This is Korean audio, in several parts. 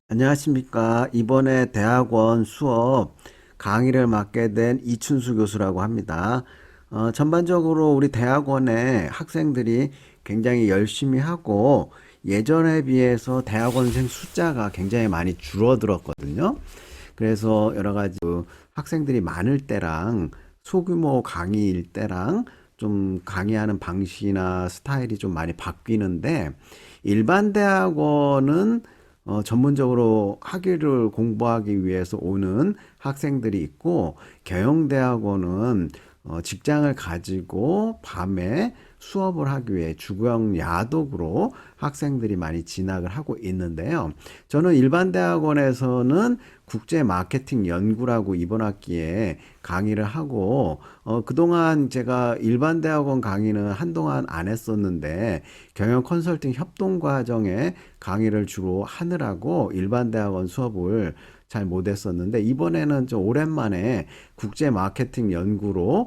안녕하십니까. 이번에 대학원 수업 강의를 맡게 된 이춘수 교수라고 합니다. 전반적으로 우리 대학원의 학생들이 굉장히 열심히 하고 예전에 비해서 대학원생 숫자가 굉장히 많이 줄어들었거든요. 그래서 여러 가지 학생들이 많을 때랑 소규모 강의일 때랑 좀 강의하는 방식이나 스타일이 좀 많이 바뀌는데 일반 대학원은 전문적으로 학위를 공부하기 위해서 오는 학생들이 있고 경영대학원은 직장을 가지고 밤에 수업을 하기 위해 주거용 야독으로 학생들이 많이 진학을 하고 있는데요. 저는 일반 대학원에서는 국제 마케팅 연구라고 이번 학기에 강의를 하고 그동안 제가 일반 대학원 강의는 한동안 안 했었는데 경영 컨설팅 협동 과정에 강의를 주로 하느라고 일반 대학원 수업을 잘 못했었는데 이번에는 좀 오랜만에 국제 마케팅 연구로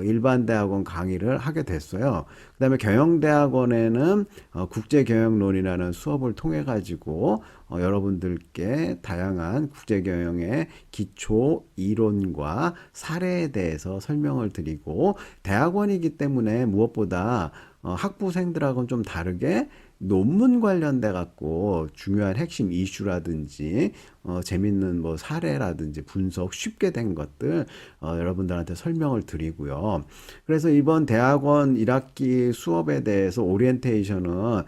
일반 대학원 강의를 하게 됐어요. 그다음에 경영대학원에는 국제경영론이라는 수업을 통해 가지고 여러분들께 다양한 국제경영의 기초 이론과 사례에 대해서 설명을 드리고 대학원이기 때문에 무엇보다 학부생들하고는 좀 다르게 논문 관련돼 갖고 중요한 핵심 이슈라든지 재밌는 뭐 사례라든지 분석 쉽게 된 것들 여러분들한테 설명을 드리고요. 그래서 이번 대학원 1학기 수업에 대해서 오리엔테이션은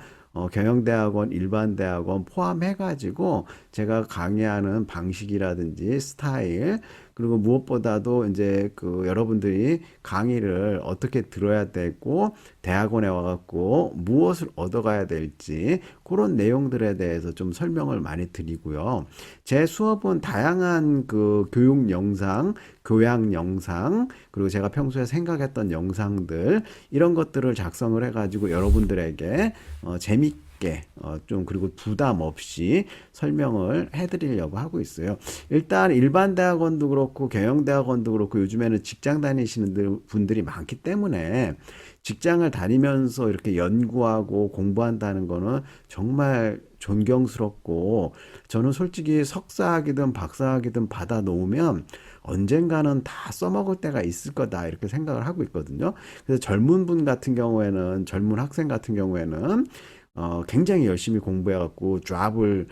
경영대학원, 일반대학원 포함해가지고 제가 강의하는 방식이라든지 스타일, 그리고 무엇보다도 이제 그 여러분들이 강의를 어떻게 들어야 되고, 대학원에 와갖고 무엇을 얻어가야 될지, 그런 내용들에 대해서 좀 설명을 많이 드리고요. 제 수업은 다양한 그 교육 영상, 교양 영상, 그리고 제가 평소에 생각했던 영상들, 이런 것들을 작성을 해가지고 여러분들에게 재밌게 좀 그리고 부담 없이 설명을 해드리려고 하고 있어요. 일단 일반 대학원도 그렇고 경영대학원도 그렇고 요즘에는 직장 다니시는 분들이 많기 때문에 직장을 다니면서 이렇게 연구하고 공부한다는 거는 정말 존경스럽고 저는 솔직히 석사학위든 박사학위든 받아 놓으면 언젠가는 다 써먹을 때가 있을 거다 이렇게 생각을 하고 있거든요. 그래서 젊은 분 같은 경우에는 젊은 학생 같은 경우에는 굉장히 열심히 공부해갖고 잡을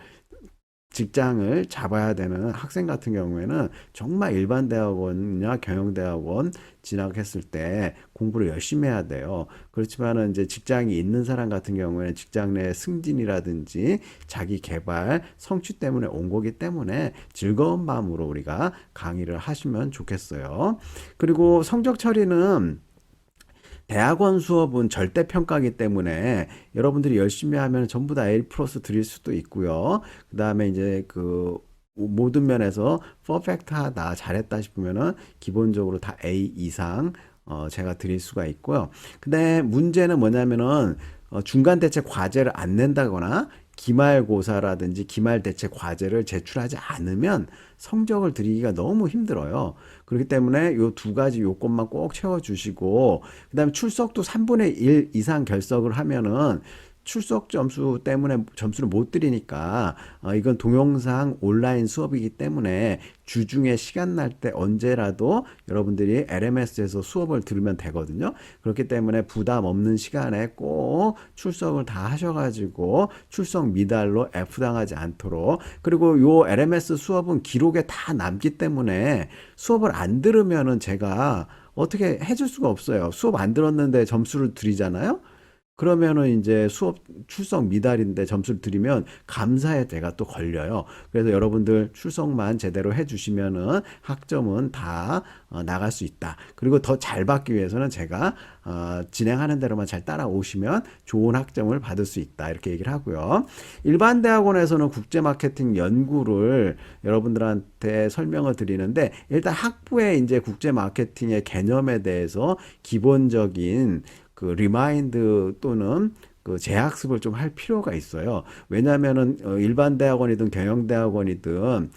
직장을 잡아야 되는 학생 같은 경우에는 정말 일반 대학원이나 경영대학원 진학했을 때 공부를 열심히 해야 돼요. 그렇지만은 이제 직장이 있는 사람 같은 경우에는 직장 내 승진이라든지 자기 개발, 성취 때문에 온 거기 때문에 즐거운 마음으로 우리가 강의를 하시면 좋겠어요. 그리고 성적 처리는 대학원 수업은 절대평가이기 때문에 여러분들이 열심히 하면 전부 다 A 플러스 드릴 수도 있고요. 그 다음에 이제 그 모든 면에서 퍼펙트하다, 잘했다 싶으면은 기본적으로 다 A 이상 제가 드릴 수가 있고요. 근데 문제는 뭐냐면은 중간 대체 과제를 안 낸다거나 기말고사라든지 기말대체 과제를 제출하지 않으면 성적을 드리기가 너무 힘들어요. 그렇기 때문에 요 두 가지 요건만 꼭 채워주시고, 그 다음에 출석도 3분의 1 이상 결석을 하면은 출석 점수 때문에 점수를 못 드리니까 이건 동영상 온라인 수업이기 때문에 주중에 시간 날 때 언제라도 여러분들이 LMS에서 수업을 들으면 되거든요. 그렇기 때문에 부담 없는 시간에 꼭 출석을 다 하셔가지고 출석 미달로 F 당하지 않도록. 그리고 요 LMS 수업은 기록에 다 남기 때문에 수업을 안 들으면은 제가 어떻게 해줄 수가 없어요. 수업 안 들었는데 점수를 드리잖아요. 그러면은 이제 수업 출석 미달인데 점수를 드리면 감사의 대가 또 걸려요. 그래서 여러분들 출석만 제대로 해주시면은 학점은 다 나갈 수 있다. 그리고 더 잘 받기 위해서는 제가 진행하는 대로만 잘 따라오시면 좋은 학점을 받을 수 있다. 이렇게 얘기를 하고요. 일반 대학원에서는 국제 마케팅 연구를 여러분들한테 설명을 드리는데 일단 학부에 이제 국제 마케팅의 개념에 대해서 기본적인 그 리마인드 또는 그 재학습을 좀 할 필요가 있어요. 왜냐하면은 일반 대학원이든 경영 대학원이든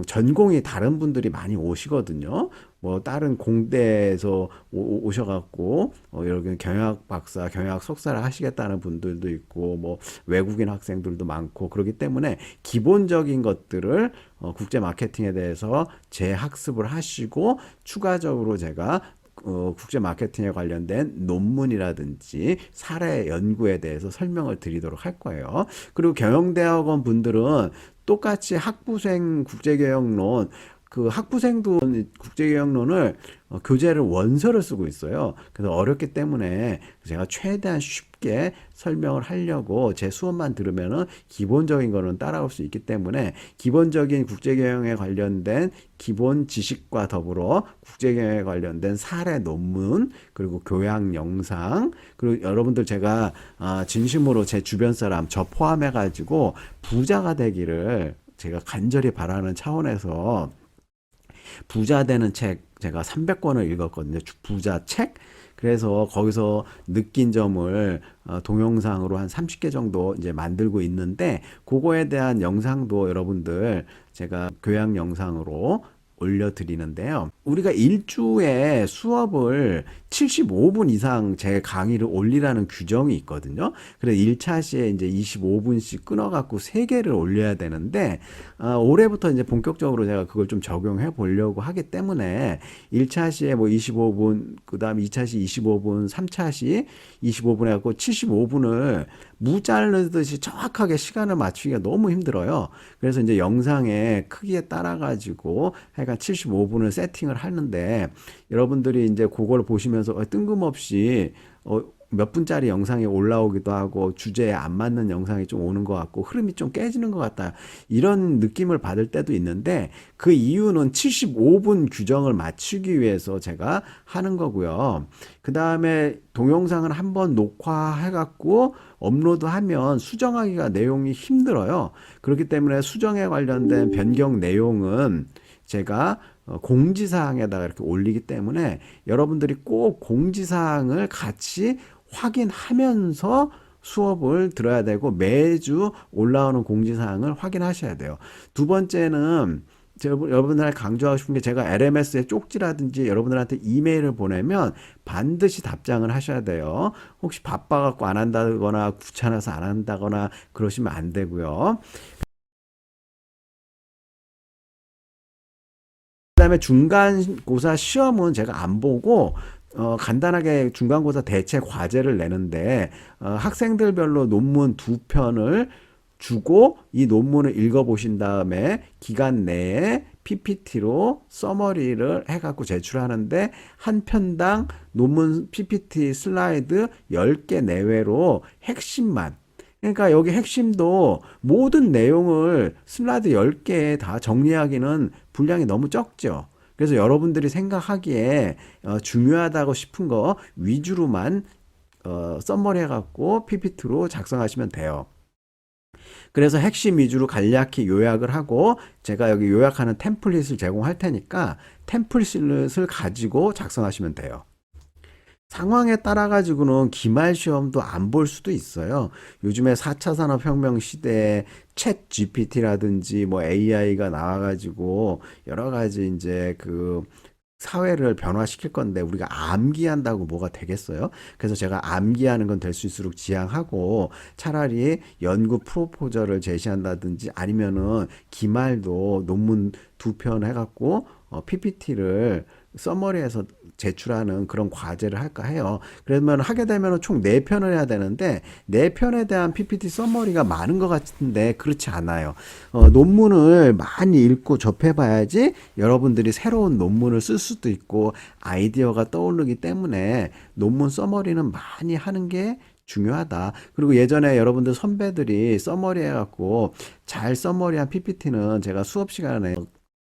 전공이 다른 분들이 많이 오시거든요. 뭐 다른 공대에서 오셔갖고 여기 경영학 박사, 경영학 석사를 하시겠다는 분들도 있고 뭐 외국인 학생들도 많고 그렇기 때문에 기본적인 것들을 국제 마케팅에 대해서 재학습을 하시고 추가적으로 제가 국제 마케팅에 관련된 논문이라든지 사례 연구에 대해서 설명을 드리도록 할 거예요. 그리고 경영대학원 분들은 똑같이 학부생 국제경영론 그 학부생도 국제경영론을 교재를 원서를 쓰고 있어요. 그래서 어렵기 때문에 제가 최대한 쉽게 설명을 하려고 제 수업만 들으면은 기본적인 거는 따라올 수 있기 때문에 기본적인 국제경영에 관련된 기본 지식과 더불어 국제경영에 관련된 사례 논문 그리고 교양 영상 그리고 여러분들 제가 진심으로 제 주변 사람 저 포함해 가지고 부자가 되기를 제가 간절히 바라는 차원에서 부자 되는 책 제가 300권을 읽었거든요. 부자 책. 그래서 거기서 느낀 점을 동영상으로 한 30개 정도 이제 만들고 있는데 그거에 대한 영상도 여러분들 제가 교양 영상으로 올려드리는데요. 우리가 일주에 수업을 75분 이상 제 강의를 올리라는 규정이 있거든요. 그래서 1차 시에 이제 25분씩 끊어갖고 3개를 올려야 되는데, 올해부터 이제 본격적으로 제가 그걸 좀 적용해 보려고 하기 때문에 1차 시에 뭐 25분, 그 다음 2차 시 25분, 3차 시 25분 해갖고 75분을 무 자르듯이 정확하게 시간을 맞추기가 너무 힘들어요. 그래서 이제 영상의 크기에 따라가지고 하여간 75분을 세팅을 하는데 여러분들이 이제 그걸 보시면서 뜬금없이 몇 분짜리 영상이 올라오기도 하고 주제에 안 맞는 영상이 좀 오는 것 같고 흐름이 좀 깨지는 것 같다. 이런 느낌을 받을 때도 있는데 그 이유는 75분 규정을 맞추기 위해서 제가 하는 거고요. 그 다음에 동영상을 한번 녹화해갖고 업로드하면 수정하기가 내용이 힘들어요. 그렇기 때문에 수정에 관련된 변경 내용은 제가 공지사항에다가 이렇게 올리기 때문에 여러분들이 꼭 공지사항을 같이 확인하면서 수업을 들어야 되고 매주 올라오는 공지사항을 확인하셔야 돼요. 두 번째는 제가 여러분들한테 강조하고 싶은 게 제가 LMS에 쪽지라든지 여러분들한테 이메일을 보내면 반드시 답장을 하셔야 돼요. 혹시 바빠갖고 안 한다거나 귀찮아서 안 한다거나 그러시면 안 되고요. 그다음에 중간고사 시험은 제가 안 보고 간단하게 중간고사 대체 과제를 내는데 학생들별로 논문 2편을 주고 이 논문을 읽어보신 다음에 기간 내에 PPT로 서머리를 해갖고 제출하는데 한 편당 논문 PPT 슬라이드 10개 내외로 핵심만 그러니까 여기 핵심도 모든 내용을 슬라이드 10개에 다 정리하기는 분량이 너무 적죠. 그래서 여러분들이 생각하기에 중요하다고 싶은 거 위주로만 썸머리 해갖고 PPT로 작성하시면 돼요. 그래서 핵심 위주로 간략히 요약을 하고 제가 여기 요약하는 템플릿을 제공할 테니까 템플릿을 가지고 작성하시면 돼요. 상황에 따라 가지고는 기말 시험도 안 볼 수도 있어요. 요즘에 4차 산업혁명 시대에 챗 GPT라든지 뭐 AI가 나와가지고 여러 가지 이제 그 사회를 변화시킬 건데 우리가 암기한다고 뭐가 되겠어요? 그래서 제가 암기하는 건 될 수 있을수록 지양하고 차라리 연구 프로포저를 제시한다든지 아니면은 기말도 논문 2편 해갖고 PPT를 서머리에서 제출하는 그런 과제를 할까 해요. 그러면 하게 되면 총 4편을 해야 되는데 4편에 대한 PPT 서머리가 많은 것 같은데 그렇지 않아요. 논문을 많이 읽고 접해봐야지 여러분들이 새로운 논문을 쓸 수도 있고 아이디어가 떠오르기 때문에 논문 서머리는 많이 하는 게 중요하다. 그리고 예전에 여러분들 선배들이 서머리 해갖고 잘 서머리한 PPT는 제가 수업 시간에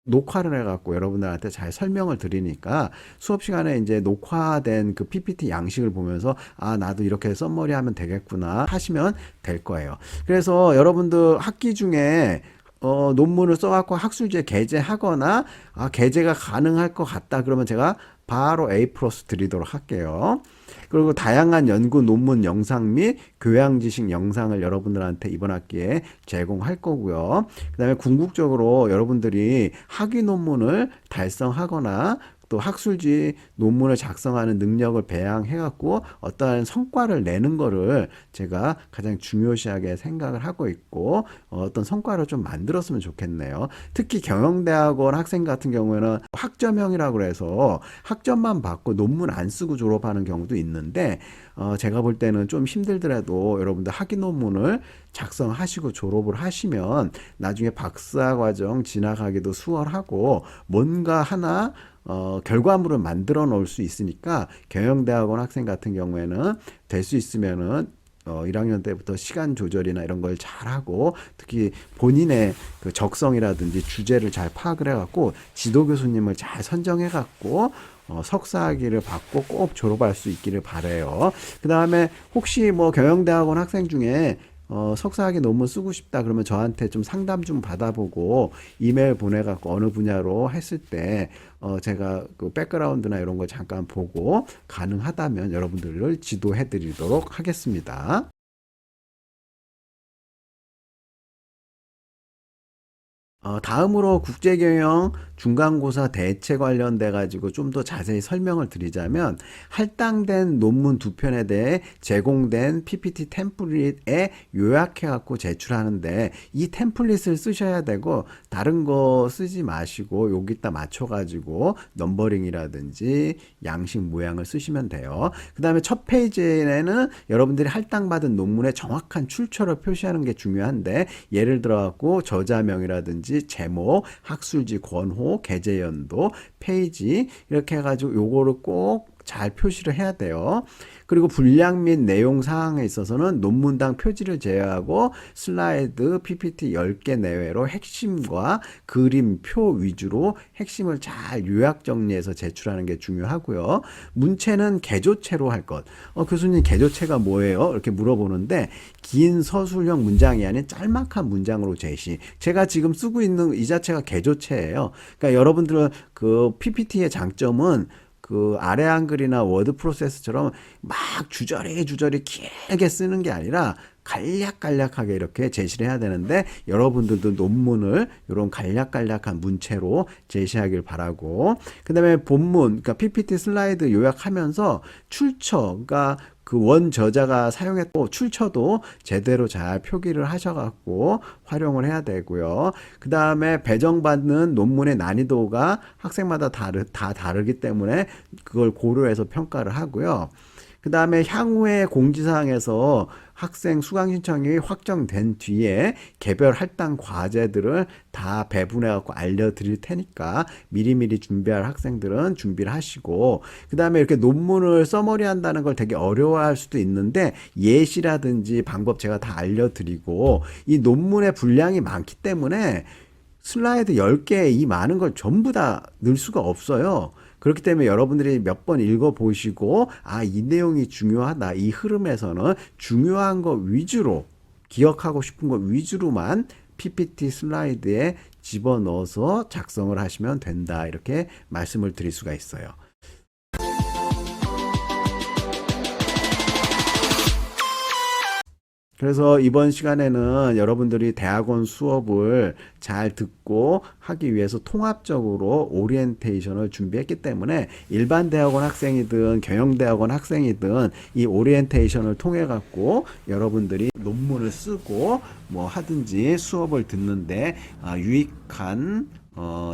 녹화를 해갖고 여러분들한테 잘 설명을 드리니까 수업 시간에 이제 녹화된 그 PPT 양식을 보면서 아, 나도 이렇게 썸머리 하면 되겠구나 하시면 될 거예요. 그래서 여러분들 학기 중에 논문을 써갖고 학술지에 게재하거나 게재가 가능할 것 같다 그러면 제가 바로 A 플러스 드리도록 할게요. 그리고 다양한 연구 논문 영상 및 교양 지식 영상을 여러분들한테 이번 학기에 제공할 거고요. 그 다음에 궁극적으로 여러분들이 학위 논문을 달성하거나 또 학술지 논문을 작성하는 능력을 배양해갖고 어떠한 성과를 내는 거를 제가 가장 중요시하게 생각을 하고 있고 어떤 성과를 좀 만들었으면 좋겠네요. 특히 경영대학원 학생 같은 경우에는 학점형이라고 해서 학점만 받고 논문 안 쓰고 졸업하는 경우도 있는데 제가 볼 때는 좀 힘들더라도 여러분들 학위 논문을 작성하시고 졸업을 하시면 나중에 박사 과정 지나가기도 수월하고 뭔가 하나 결과물을 만들어 놓을 수 있으니까 경영대학원 학생 같은 경우에는 될 수 있으면은 1학년 때부터 시간 조절이나 이런 걸 잘하고 특히 본인의 그 적성이라든지 주제를 잘 파악을 해갖고 지도 교수님을 잘 선정해갖고 석사학위를 받고 꼭 졸업할 수 있기를 바라요. 그 다음에 혹시 뭐 경영대학원 학생 중에 석사학위 논문 쓰고 싶다 그러면 저한테 좀 상담 좀 받아보고 이메일 보내갖고 어느 분야로 했을 때 제가 그 백그라운드나 이런 걸 잠깐 보고 가능하다면 여러분들을 지도해 드리도록 하겠습니다. 다음으로 국제경영 중간고사 대체 관련돼 가지고 좀 더 자세히 설명을 드리자면 할당된 논문 두 편에 대해 제공된 PPT 템플릿에 요약해 갖고 제출하는데 이 템플릿을 쓰셔야 되고 다른 거 쓰지 마시고 여기다 맞춰 가지고 넘버링이라든지 양식 모양을 쓰시면 돼요. 그 다음에 첫 페이지에는 여러분들이 할당받은 논문의 정확한 출처를 표시하는 게 중요한데 예를 들어 갖고 저자명이라든지 제목, 학술지 권호, 게재 연도, 페이지 이렇게 해가지고 요거를 꼭 잘 표시를 해야 돼요. 그리고 분량 및 내용 사항에 있어서는 논문당 표지를 제외하고 슬라이드, PPT 10개 내외로 핵심과 그림, 표 위주로 핵심을 잘 요약 정리해서 제출하는 게 중요하고요. 문체는 개조체로 할 것. 교수님 개조체가 뭐예요? 이렇게 물어보는데 긴 서술형 문장이 아닌 짤막한 문장으로 제시. 제가 지금 쓰고 있는 이 자체가 개조체예요. 그러니까 여러분들은 그 PPT의 장점은 그 아래 한글이나 워드 프로세스처럼 막 주저리 길게 쓰는 게 아니라 간략간략하게 이렇게 제시를 해야 되는데 여러분들도 논문을 이런 간략간략한 문체로 제시하길 바라고 그 다음에 본문 그러니까 PPT 슬라이드 요약하면서 출처 그러니까 그 원 저자가 사용했고 출처도 제대로 잘 표기를 하셔갖고 활용을 해야 되고요. 그 다음에 배정받는 논문의 난이도가 학생마다 다 다르기 때문에 그걸 고려해서 평가를 하고요. 그 다음에 향후에 공지사항에서 학생 수강 신청이 확정된 뒤에 개별 할당 과제들을 다 배분해 갖고 알려드릴 테니까 미리미리 준비할 학생들은 준비를 하시고 그 다음에 이렇게 논문을 써머리 한다는 걸 되게 어려워할 수도 있는데 예시라든지 방법 제가 다 알려드리고 이 논문의 분량이 많기 때문에 슬라이드 10개에 이 많은 걸 전부 다 넣을 수가 없어요. 그렇기 때문에 여러분들이 몇 번 읽어보시고 이 내용이 중요하다. 이 흐름에서는 중요한 거 위주로 기억하고 싶은 거 위주로만 PPT 슬라이드에 집어넣어서 작성을 하시면 된다. 이렇게 말씀을 드릴 수가 있어요. 그래서 이번 시간에는 여러분들이 대학원 수업을 잘 듣고 하기 위해서 통합적으로 오리엔테이션을 준비했기 때문에 일반 대학원 학생이든 경영대학원 학생이든 이 오리엔테이션을 통해 갖고 여러분들이 논문을 쓰고 뭐 하든지 수업을 듣는데 유익한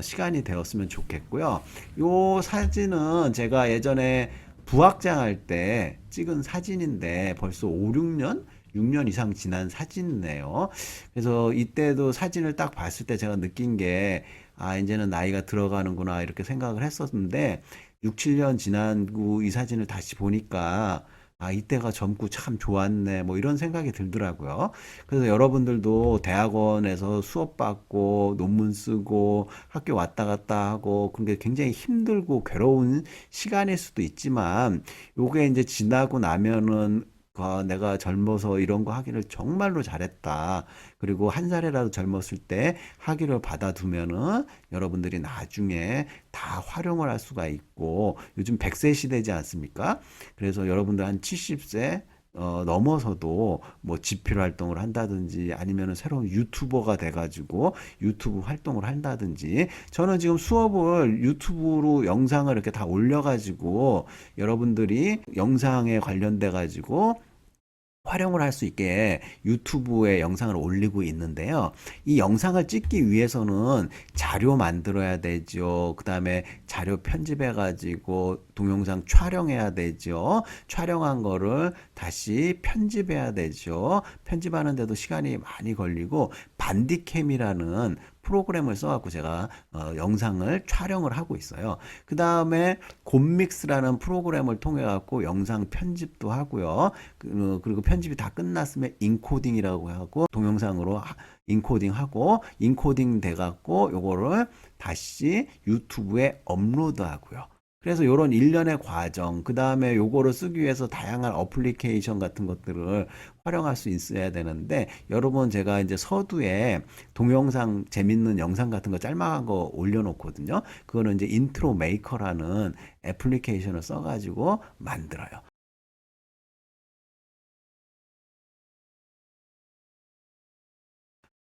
시간이 되었으면 좋겠고요. 요 사진은 제가 예전에 부학장 할 때 찍은 사진인데 벌써 5, 6년 이상 지난 사진이네요. 그래서 이때도 사진을 딱 봤을 때 제가 느낀 게, 이제는 나이가 들어가는구나, 이렇게 생각을 했었는데, 6, 7년 지난 후 이 사진을 다시 보니까, 이때가 젊고 참 좋았네, 뭐 이런 생각이 들더라고요. 그래서 여러분들도 대학원에서 수업받고, 논문 쓰고, 학교 왔다 갔다 하고, 그런 게 굉장히 힘들고 괴로운 시간일 수도 있지만, 요게 이제 지나고 나면은 내가 젊어서 이런 거 하기를 정말로 잘했다. 그리고 한 살이라도 젊었을 때 학위를 받아두면은 여러분들이 나중에 다 활용을 할 수가 있고 요즘 100세 시대지 않습니까? 그래서 여러분들 한 70세 넘어서도 뭐 집필 활동을 한다든지 아니면은 새로운 유튜버가 돼가지고 유튜브 활동을 한다든지 저는 지금 수업을 유튜브로 영상을 이렇게 다 올려가지고 여러분들이 영상에 관련돼 가지고 활용을 할 수 있게 유튜브에 영상을 올리고 있는데요. 이 영상을 찍기 위해서는 자료 만들어야 되죠. 그 다음에 자료 편집해 가지고 동영상 촬영해야 되죠. 촬영한 거를 다시 편집해야 되죠. 편집하는데도 시간이 많이 걸리고 반디캠이라는 프로그램을 써갖고 제가 영상을 촬영을 하고 있어요. 그 다음에 곰믹스라는 프로그램을 통해 갖고 영상 편집도 하고요. 그리고 편집이 다 끝났으면 인코딩이라고 하고 동영상으로 인코딩하고 인코딩 돼 갖고 요거를 다시 유튜브에 업로드하고요. 그래서 요런 일련의 과정, 그 다음에 요거를 쓰기 위해서 다양한 어플리케이션 같은 것들을 활용할 수 있어야 되는데, 여러분 제가 이제 서두에 동영상 재밌는 영상 같은 거 짤막한 거 올려놓거든요. 그거는 이제 인트로 메이커라는 애플리케이션을 써가지고 만들어요.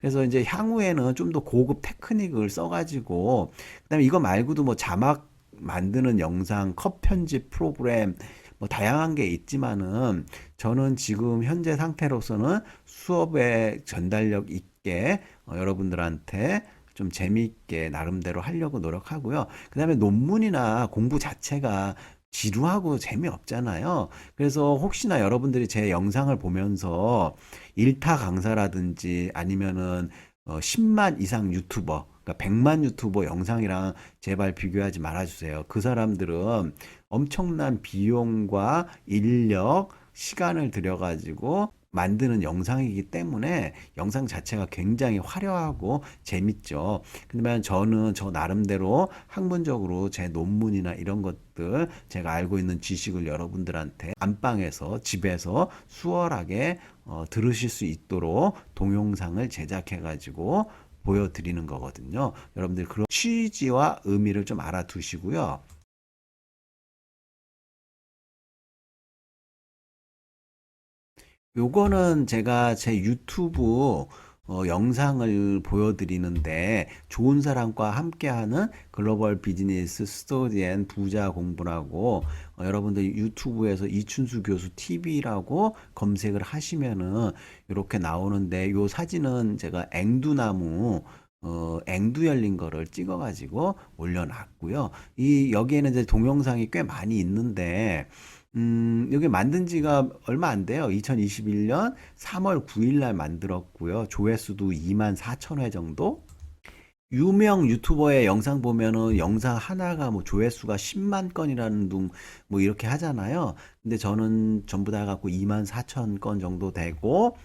그래서 이제 향후에는 좀 더 고급 테크닉을 써가지고, 그다음에 이거 말고도 뭐 자막 만드는 영상, 컷 편집 프로그램, 뭐 다양한 게 있지만은 저는 지금 현재 상태로서는 수업에 전달력 있게 여러분들한테 좀 재미있게 나름대로 하려고 노력하고요. 그다음에 논문이나 공부 자체가 지루하고 재미없잖아요. 그래서 혹시나 여러분들이 제 영상을 보면서 일타 강사라든지 아니면은 10만 이상 유튜버, 그러니까 100만 유튜버 영상이랑 제발 비교하지 말아주세요. 그 사람들은 엄청난 비용과 인력, 시간을 들여가지고 만드는 영상이기 때문에 영상 자체가 굉장히 화려하고 재밌죠. 근데 저는 저 나름대로 학문적으로 제 논문이나 이런 것들 제가 알고 있는 지식을 여러분들한테 안방에서 집에서 수월하게 들으실 수 있도록 동영상을 제작해 가지고 보여드리는 거거든요. 여러분들 그런 취지와 의미를 좀 알아두시고요. 요거는 제가 제 유튜브 영상을 보여드리는데 좋은 사람과 함께하는 글로벌 비즈니스 스토리 앤 부자 공부라고 여러분들 유튜브에서 이춘수 교수 TV라고 검색을 하시면은 이렇게 나오는데 요 사진은 제가 앵두나무 앵두 열린 거를 찍어가지고 올려놨고요. 여기에는 이제 동영상이 꽤 많이 있는데, 여기 만든 지가 얼마 안 돼요. 2021년 3월 9일 날 만들었고요. 조회수도 2만 4천 회 정도? 유명 유튜버의 영상 보면은 영상 하나가 뭐 조회수가 10만 건이라는 둥 뭐 이렇게 하잖아요. 근데 저는 전부 다 갖고 2만 4천 건 정도 되고,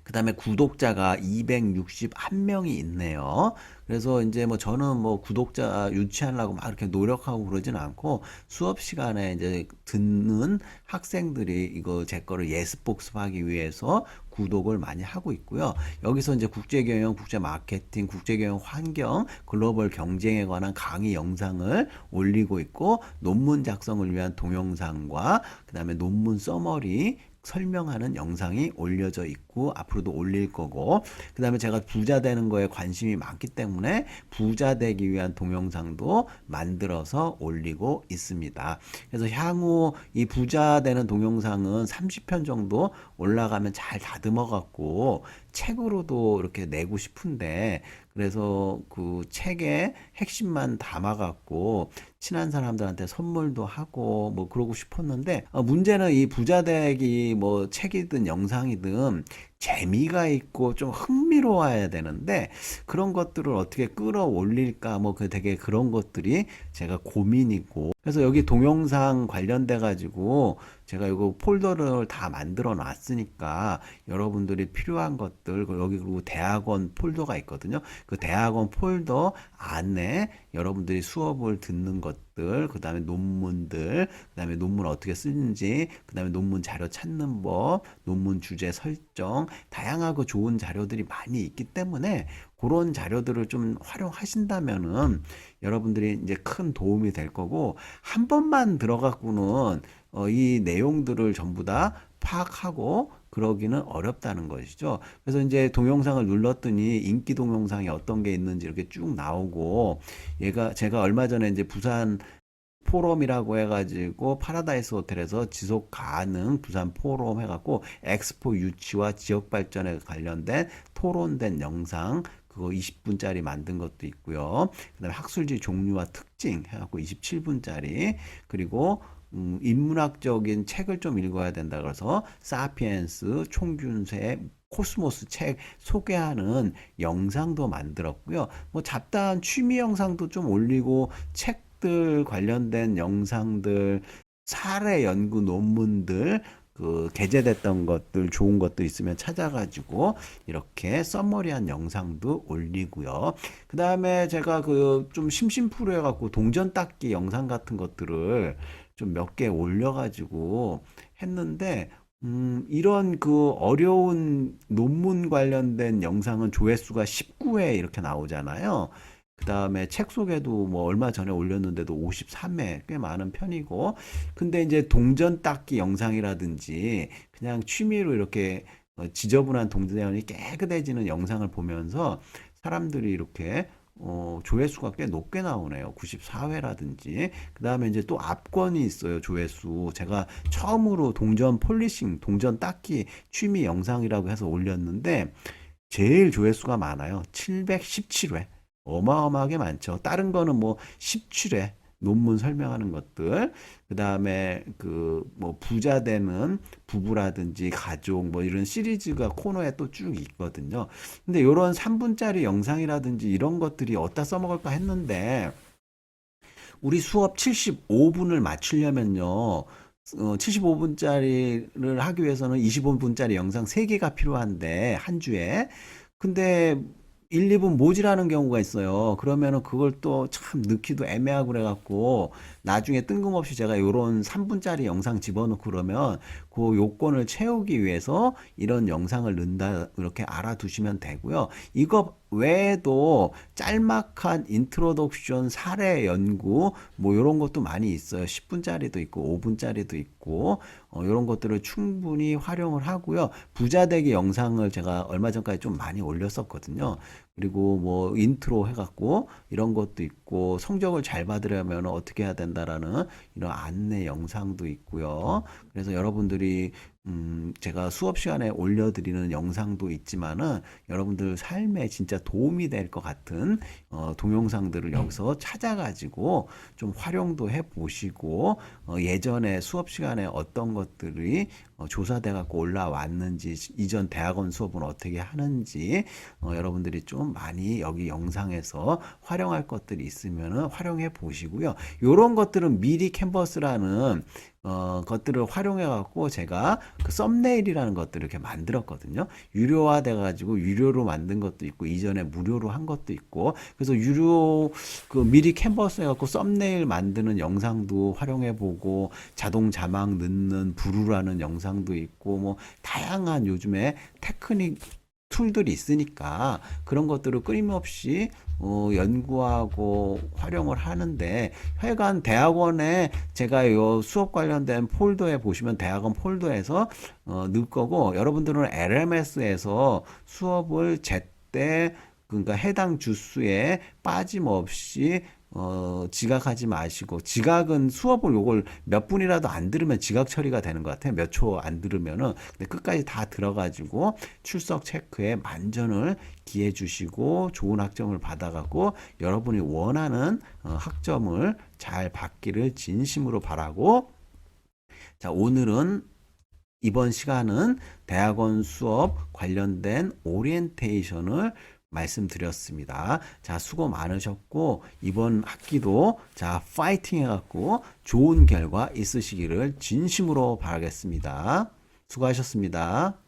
그 다음에 구독자가 261명이 있네요. 그래서 이제 뭐 저는 뭐 구독자 유치하려고 막 이렇게 노력하고 그러진 않고 수업 시간에 이제 듣는 학생들이 이거 제 거를 예습 복습하기 위해서 구독을 많이 하고 있고요. 여기서 이제 국제경영, 국제마케팅, 국제경영 환경, 글로벌 경쟁에 관한 강의 영상을 올리고 있고 논문 작성을 위한 동영상과 그다음에 논문 서머리 설명하는 영상이 올려져 있고 앞으로도 올릴 거고, 그 다음에 제가 부자 되는 거에 관심이 많기 때문에 부자 되기 위한 동영상도 만들어서 올리고 있습니다. 그래서 향후 이 부자 되는 동영상은 30편 정도 올라가면 잘 다듬어 갖고 책으로도 이렇게 내고 싶은데, 그래서 그 책의 핵심만 담아 갖고 친한 사람들한테 선물도 하고 뭐 그러고 싶었는데, 문제는 이 부자되기 뭐 책이든 영상이든 재미가 있고 좀 흥미로워야 되는데 그런 것들을 어떻게 끌어올릴까 뭐 그 되게 그런 것들이 제가 고민이고, 그래서 여기 동영상 관련돼 가지고 제가 이거 폴더를 다 만들어 놨으니까 여러분들이 필요한 것들 여기 그리고 대학원 폴더가 있거든요. 그 대학원 폴더 안에 여러분들이 수업을 듣는 것들, 그 다음에 논문들, 그 다음에 논문 어떻게 쓰는지, 그 다음에 논문 자료 찾는 법, 논문 주제 설정, 다양하고 좋은 자료들이 많이 있기 때문에 그런 자료들을 좀 활용하신다면은 여러분들이 이제 큰 도움이 될 거고, 한 번만 들어갖고는 이 내용들을 전부 다 파악하고 그러기는 어렵다는 것이죠. 그래서 이제 동영상을 눌렀더니 인기 동영상이 어떤 게 있는지 이렇게 쭉 나오고, 제가 얼마 전에 이제 부산 포럼이라고 해가지고 파라다이스 호텔에서 지속 가능 부산 포럼 해갖고 엑스포 유치와 지역 발전에 관련된 토론된 영상 그거 20분짜리 만든 것도 있고요. 그다음에 학술지 종류와 특징 해갖고 27분짜리, 그리고 인문학적인 책을 좀 읽어야 된다 그래서 사피엔스, 총균세, 코스모스 책 소개하는 영상도 만들었고요. 뭐 잡다한 취미 영상도 좀 올리고, 책들 관련된 영상들, 사례 연구 논문들, 그 게재됐던 것들 좋은 것도 있으면 찾아가지고 이렇게 써머리한 영상도 올리고요. 그 다음에 제가 그 좀 심심풀이해 갖고 동전 닦기 영상 같은 것들을 좀 몇 개 올려가지고 했는데, 이런 그 어려운 논문 관련된 영상은 조회수가 19회 이렇게 나오잖아요. 그 다음에 책 소개도 뭐 얼마 전에 올렸는데도 53회 꽤 많은 편이고, 근데 이제 동전 닦기 영상이라든지 그냥 취미로 이렇게 지저분한 동전이 깨끗해지는 영상을 보면서 사람들이 이렇게 조회수가 꽤 높게 나오네요. 94회라든지. 그 다음에 이제 또 압권이 있어요. 조회수. 제가 처음으로 동전 폴리싱, 동전 닦기 취미 영상이라고 해서 올렸는데, 제일 조회수가 많아요. 717회. 어마어마하게 많죠. 다른 거는 뭐 17회. 논문 설명하는 것들, 그 다음에 그 뭐 부자 되는 부부라든지 가족 뭐 이런 시리즈가 코너에 또 쭉 있거든요. 근데 이런 3분짜리 영상이라든지 이런 것들이 어디다 써먹을까 했는데, 우리 수업 75분을 맞추려면요, 75분짜리를 하기 위해서는 25분짜리 영상 3개가 필요한데, 한 주에. 근데 1, 2분 모자라는 경우가 있어요. 그러면은 그걸 또 참 넣기도 애매하고 그래갖고, 나중에 뜬금없이 제가 요런 3분짜리 영상 집어넣고 그러면 그 요건을 채우기 위해서 이런 영상을 넣는다, 이렇게 알아두시면 되고요. 이거 외에도 짤막한 인트로덕션 사례 연구 뭐 이런 것도 많이 있어요. 10분짜리도 있고 5분짜리도 있고, 이런 것들을 충분히 활용을 하고요. 부자 되기 영상을 제가 얼마 전까지 좀 많이 올렸었거든요. 그리고 뭐 인트로 해갖고 이런 것도 있고, 성적을 잘 받으려면 어떻게 해야 된다라는 이런 안내 영상도 있고요. 그래서 여러분들이 제가 수업 시간에 올려드리는 영상도 있지만은, 여러분들 삶에 진짜 도움이 될 것 같은 동영상들을 여기서 찾아가지고 좀 활용도 해 보시고, 예전에 수업 시간에 어떤 것들이 조사돼 갖고 올라왔는지, 이전 대학원 수업은 어떻게 하는지 여러분들이 좀 많이 여기 영상에서 활용할 것들이 있으면은 활용해 보시고요. 요런 것들은 미리 캔버스라는 것들을 활용해 갖고 제가 그 썸네일이라는 것들을 이렇게 만들었거든요. 유료화 돼 가지고 유료로 만든 것도 있고, 이전에 무료로 한 것도 있고, 그래서 유료 그 미리 캔버스 해 갖고 썸네일 만드는 영상도 활용해 보고, 자동 자막 넣는 브루라는 영상도 있고, 뭐 다양한 요즘에 테크닉 툴들이 있으니까 그런 것들을 끊임없이 연구하고 활용을 하는데, 하여간 대학원에 제가 요 수업 관련된 폴더에 보시면 대학원 폴더에서 넣을 거고, 여러분들은 LMS에서 수업을 제때, 그러니까 해당 주수에 빠짐없이 지각하지 마시고, 지각은 수업을 요걸 몇 분이라도 안 들으면 지각 처리가 되는 것 같아요. 몇 초 안 들으면은. 근데 끝까지 다 들어가지고 출석 체크에 만전을 기해 주시고 좋은 학점을 받아가고 여러분이 원하는 학점을 잘 받기를 진심으로 바라고, 자, 오늘은 이번 시간은 대학원 수업 관련된 오리엔테이션을 말씀드렸습니다. 자, 수고 많으셨고, 이번 학기도 자, 파이팅 해갖고 좋은 결과 있으시기를 진심으로 바라겠습니다. 수고하셨습니다.